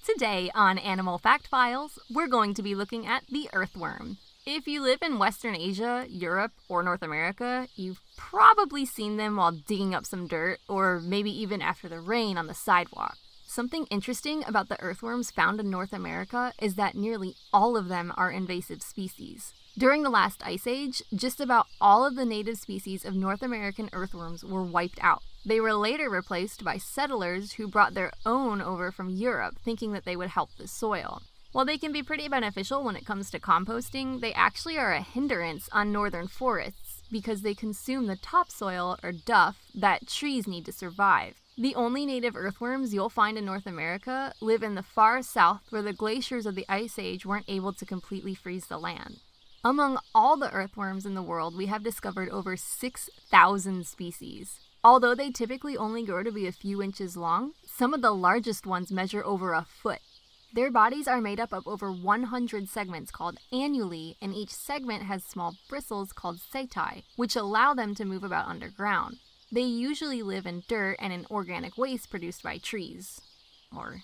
Today on Animal Fact Files, we're going to be looking at the earthworm. If you live in Western Asia, Europe, or North America, you've probably seen them while digging up some dirt, or maybe even after the rain on the sidewalk. Something interesting about the earthworms found in North America is that nearly all of them are invasive species. During the last ice age, just about all of the native species of North American earthworms were wiped out. They were later replaced by settlers who brought their own over from Europe, thinking that they would help the soil. While they can be pretty beneficial when it comes to composting, they actually are a hindrance on northern forests because they consume the topsoil or duff that trees need to survive. The only native earthworms you'll find in North America live in the far south where the glaciers of the Ice Age weren't able to completely freeze the land. Among all the earthworms in the world, we have discovered over 6,000 species. Although they typically only grow to be a few inches long, some of the largest ones measure over a foot. Their bodies are made up of over 100 segments called annuli, and each segment has small bristles called setae, which allow them to move about underground. They usually live in dirt and in organic waste produced by trees. Or,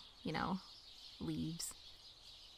leaves.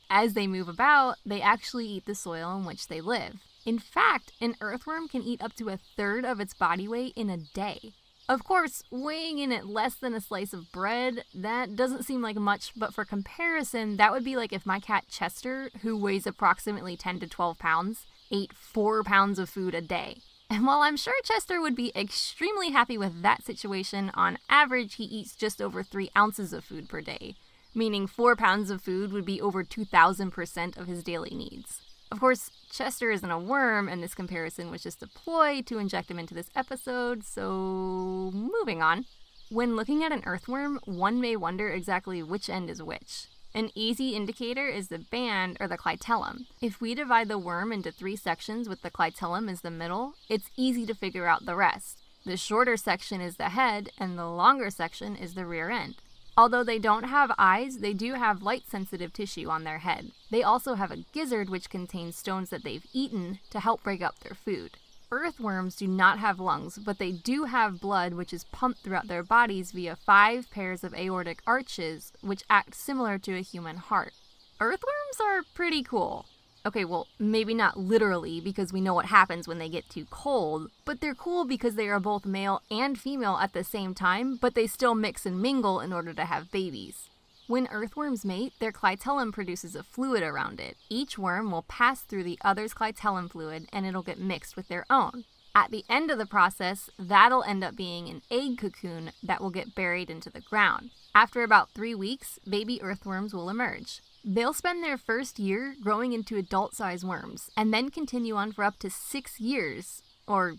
As they move about, they actually eat the soil in which they live. In fact, an earthworm can eat up to a third of its body weight in a day. Of course, weighing in at less than a slice of bread, that doesn't seem like much, but for comparison, that would be like if my cat Chester, who weighs approximately 10 to 12 pounds, ate 4 pounds of food a day. And while I'm sure Chester would be extremely happy with that situation, on average he eats just over 3 ounces of food per day, meaning 4 pounds of food would be over 2,000% of his daily needs. Of course, Chester isn't a worm, and this comparison was just a ploy to inject him into this episode, so moving on. When looking at an earthworm, one may wonder exactly which end is which. An easy indicator is the band or the clitellum. If we divide the worm into 3 sections with the clitellum as the middle, it's easy to figure out the rest. The shorter section is the head, and the longer section is the rear end. Although they don't have eyes, they do have light-sensitive tissue on their head. They also have a gizzard which contains stones that they've eaten to help break up their food. Earthworms do not have lungs, but they do have blood which is pumped throughout their bodies via 5 pairs of aortic arches, which act similar to a human heart. Earthworms are pretty cool. Okay, well, maybe not literally because we know what happens when they get too cold, but they're cool because they are both male and female at the same time, but they still mix and mingle in order to have babies. When earthworms mate, their clitellum produces a fluid around it. Each worm will pass through the other's clitellum fluid and it'll get mixed with their own. At the end of the process, that'll end up being an egg cocoon that will get buried into the ground. After about 3 weeks, baby earthworms will emerge. They'll spend their first year growing into adult-sized worms, and then continue on for up to 6 years, or,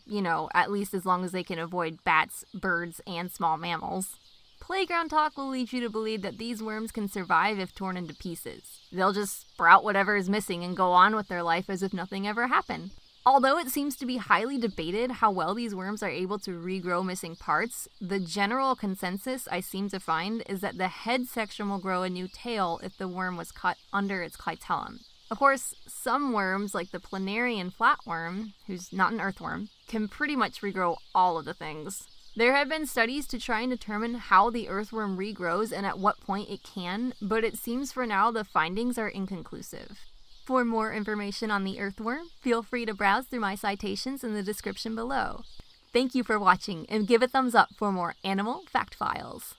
at least as long as they can avoid bats, birds, and small mammals. Playground talk will lead you to believe that these worms can survive if torn into pieces. They'll just sprout whatever is missing and go on with their life as if nothing ever happened. Although it seems to be highly debated how well these worms are able to regrow missing parts, the general consensus I seem to find is that the head section will grow a new tail if the worm was cut under its clitellum. Of course, some worms, like the planarian flatworm, who's not an earthworm, can pretty much regrow all of the things. There have been studies to try and determine how the earthworm regrows and at what point it can, but it seems for now the findings are inconclusive. For more information on the earthworm, feel free to browse through my citations in the description below. Thank you for watching, and give a thumbs up for more Animal Fact Files.